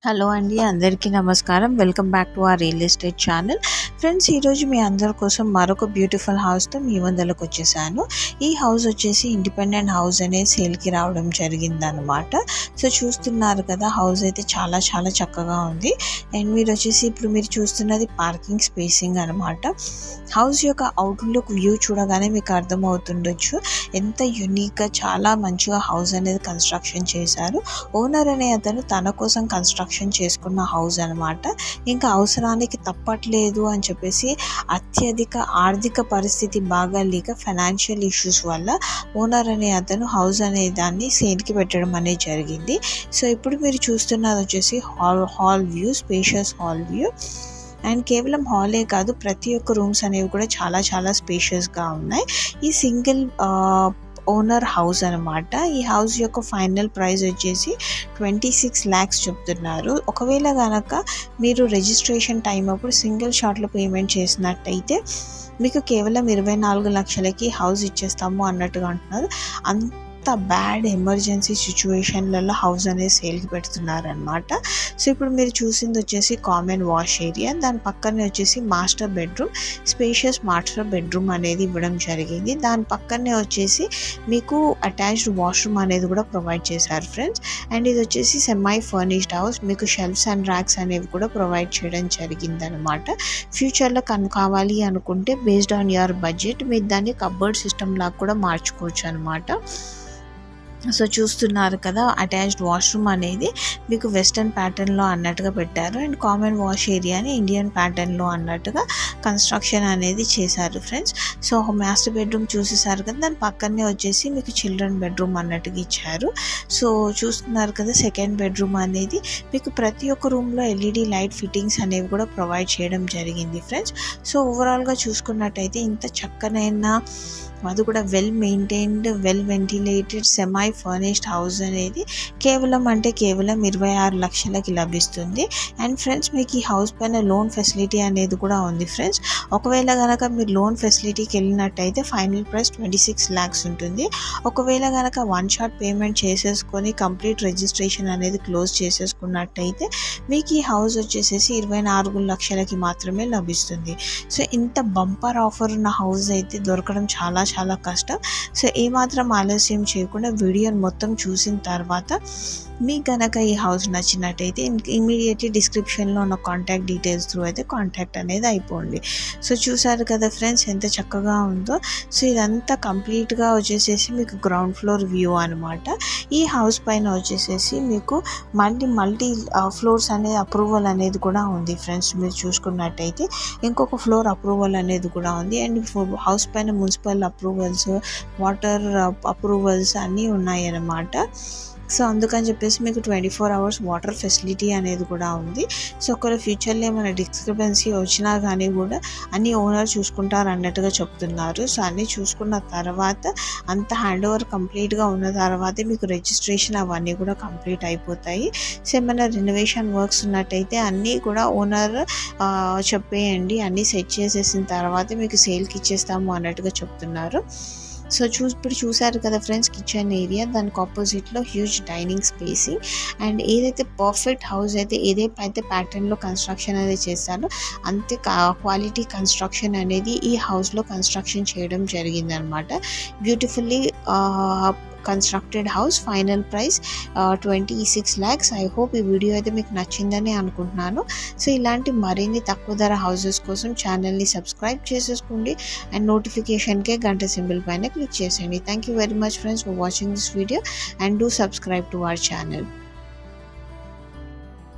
Hello అండి, అందరికీ నమస్కారం. Welcome back to our real estate channel. Friends, ఈరోజు మీ అందరి కోసం మరొక బ్యూటిఫుల్ హౌస్తో మీ ముందరకు వచ్చేసాను. ఈ హౌస్ వచ్చేసి ఇండిపెండెంట్ హౌస్ అనేది సేల్కి రావడం జరిగిందనమాట. సో చూస్తున్నారు కదా, హౌస్ అయితే చాలా చాలా చక్కగా ఉంది. అండ్ మీరు వచ్చేసి ఇప్పుడు మీరు చూస్తున్నది పార్కింగ్ స్పేసింగ్ అనమాట. హౌస్ యొక్క అవుట్లుక్ వ్యూ చూడగానే మీకు అర్థమవుతుండొచ్చు ఎంత యూనిక్గా, చాలా మంచిగా హౌస్ అనేది కన్స్ట్రక్షన్ చేశారు. ఓనర్ అనే అతను తన కోసం కన్స్ట్రక్షన్ చేసుకున్న హౌస్ అనమాట. ఇంకా అవసరానికి తప్పట్లేదు అని చెప్పేసి అత్యధిక ఆర్థిక పరిస్థితి బాగాలేక ఫైనాన్షియల్ ఇష్యూస్ వల్ల ఓనర్ అనే అతను హౌస్ అనే దాన్ని సేల్కి పెట్టడం అనేది జరిగింది. సో ఇప్పుడు మీరు చూస్తున్నది వచ్చేసి hall view, spacious hall view. And కేవలం హాలే కాదు, ప్రతి ఒక్క రూమ్స్ అనేవి కూడా చాలా చాలా స్పేషియస్గా ఉన్నాయి. ఈ సింగిల్ ఓనర్ హౌస్ అనమాట. ఈ హౌస్ యొక్క ఫైనల్ ప్రైస్ వచ్చేసి 26 lakhs చెప్తున్నారు. ఒకవేళ కనుక మీరు రిజిస్ట్రేషన్ టైం అప్పుడు సింగిల్ షాట్లో పేమెంట్ చేసినట్టయితే మీకు కేవలం 24 లక్షలకి హౌస్ ఇచ్చేస్తాము అన్నట్టుగా అంటున్నారు. అంత బ్యాడ్ ఎమర్జెన్సీ సిచ్యువేషన్లలో హౌస్ అనేది సేల్కి పెడుతున్నారనమాట. సో ఇప్పుడు మీరు చూసింది వచ్చేసి కామన్ వాష్ ఏరియా, దాని పక్కనే వచ్చేసి master bedroom, spacious master bedroom అనేది ఇవ్వడం జరిగింది. దాని పక్కనే వచ్చేసి మీకు అటాచ్డ్ వాష్రూమ్ అనేది కూడా ప్రొవైడ్ చేశారు ఫ్రెండ్స్. అండ్ ఇది వచ్చేసి సెమై ఫర్నిష్డ్ హౌస్, మీకు షెల్ఫ్స్ అండ్ ర్యాక్స్ అనేవి కూడా ప్రొవైడ్ చేయడం జరిగిందనమాట. ఫ్యూచర్లో కావాలి అనుకుంటే బేస్డ్ ఆన్ యువర్ బడ్జెట్ మీరు దాన్ని కబోర్డ్ సిస్టమ్ లాగా కూడా మార్చుకోవచ్చు అనమాట. సో చూస్తున్నారు కదా, అటాచ్డ్ వాష్రూమ్ అనేది మీకు వెస్టర్న్ ప్యాటర్న్లో అన్నట్టుగా పెట్టారు. అండ్ కామన్ వాష్ ఏరియాని ఇండియన్ ప్యాటర్న్లో అన్నట్టుగా కన్స్ట్రక్షన్ అనేది చేశారు ఫ్రెండ్స్. సో మాస్టర్ బెడ్రూమ్ చూసేసారు కదా, దాని పక్కనే వచ్చేసి మీకు చిల్డ్రన్ బెడ్రూమ్ అన్నట్టుగా ఇచ్చారు. సో చూస్తున్నారు కదా, సెకండ్ బెడ్రూమ్ అనేది మీకు ప్రతి ఒక్క రూమ్లో ఎల్ఈడి లైట్ ఫిట్టింగ్స్ అనేవి కూడా ప్రొవైడ్ చేయడం జరిగింది ఫ్రెండ్స్. సో ఓవరాల్గా చూసుకున్నట్టయితే ఇంత చక్కనైన, అది కూడా well maintained, well ventilated, semi furnished house అనేది కేవలం 26 లక్షలకి లభిస్తుంది. అండ్ ఫ్రెండ్స్, మీకు ఈ హౌస్ పైన లోన్ ఫెసిలిటీ అనేది కూడా ఉంది ఫ్రెండ్స్. ఒకవేళ కనుక మీరు లోన్ ఫెసిలిటీకి వెళ్ళినట్టయితే ఫైనల్ ప్రైస్ 26 lakhs ఉంటుంది. ఒకవేళ కనుక వన్ షాట్ పేమెంట్ చేసేసుకొని కంప్లీట్ రిజిస్ట్రేషన్ అనేది క్లోజ్ చేసేసుకున్నట్టయితే మీకు ఈ హౌస్ వచ్చేసేసి 24 లక్షలకి మాత్రమే లభిస్తుంది. సో ఇంత బంపర్ ఆఫర్ ఉన్న హౌస్ అయితే దొరకడం చాలా చాలా కష్టం. సో ఏమాత్రం ఆలస్యం చేయకుండా వీడియోని మొత్తం చూసిన తర్వాత మీకు కనుక ఈ హౌస్ నచ్చినట్టయితే ఇమీడియట్లీ డిస్క్రిప్షన్లో ఉన్న కాంటాక్ట్ డీటెయిల్స్ త్రూ అయితే కాంటాక్ట్ అనేది అయిపోండి. సో చూసారు కదా ఫ్రెండ్స్, ఎంత చక్కగా ఉందో. సో ఇదంతా కంప్లీట్గా వచ్చేసేసి మీకు గ్రౌండ్ ఫ్లోర్ వ్యూ అనమాట. ఈ హౌస్ పైన వచ్చేసేసి మీకు మల్టీ ఫ్లోర్స్ అనేది అప్రూవల్ అనేది కూడా ఉంది ఫ్రెండ్స్. మీరు చూసుకున్నట్టయితే ఇంకొక ఫ్లోర్ అప్రూవల్ అనేది కూడా ఉంది. అండ్ హౌస్ పైన మున్సిపల్ అప్రూవల్స్, వాటర్ అప్రూవల్స్ అన్నీ ఉన్నాయి అన్నమాట. సో అందుకని చెప్పేసి మీకు 24 hours వాటర్ ఫెసిలిటీ అనేది కూడా ఉంది. సో ఒకవేళ ఫ్యూచర్లో ఏమైనా డిస్క్రిపెన్సీ వచ్చినా కానీ కూడా అన్ని ఓనర్ చూసుకుంటారు అన్నట్టుగా చెప్తున్నారు. సో అన్నీ చూసుకున్న తర్వాత అంత హ్యాండ్ ఓవర్ కంప్లీట్గా ఉన్న తర్వాతే మీకు రిజిస్ట్రేషన్ అవన్నీ కూడా కంప్లీట్ అయిపోతాయి. సో ఏమైనా రెనోవేషన్ వర్క్స్ ఉన్నట్టయితే అన్నీ కూడా ఓనర్ చెప్పేయండి, అన్నీ సెట్ చేసేసిన తర్వాతే మీకు సేల్కి ఇచ్చేస్తాము అన్నట్టుగా చెప్తున్నారు. సో ఇప్పుడు చూసారు కదా ఫ్రెండ్స్, కిచెన్ ఏరియా, దానికి ఆపోజిట్లో హ్యూజ్ డైనింగ్ స్పేసింగ్. అండ్ ఏదైతే పర్ఫెక్ట్ హౌస్ ఏదైతే ప్యాటర్న్లో కన్స్ట్రక్షన్ అనేది చేస్తారో అంతే క్వాలిటీ కన్స్ట్రక్షన్ అనేది ఈ హౌస్లో కన్స్ట్రక్షన్ చేయడం జరిగిందనమాట. Beautifully constructed house, final price 26 lakhs. I hope ఈ వీడియో అయితే మీకు నచ్చిందని అనుకుంటున్నాను. సో ఇలాంటి మరిన్ని తక్కువ ధర హౌసెస్ కోసం ఛానల్ని సబ్స్క్రైబ్ చేసేసుకోండి. అండ్ నోటిఫికేషన్కే గంట సింబల్ పైన క్లిక్ చేసేయండి. Thank you very much friends for watching this video and do subscribe to our channel.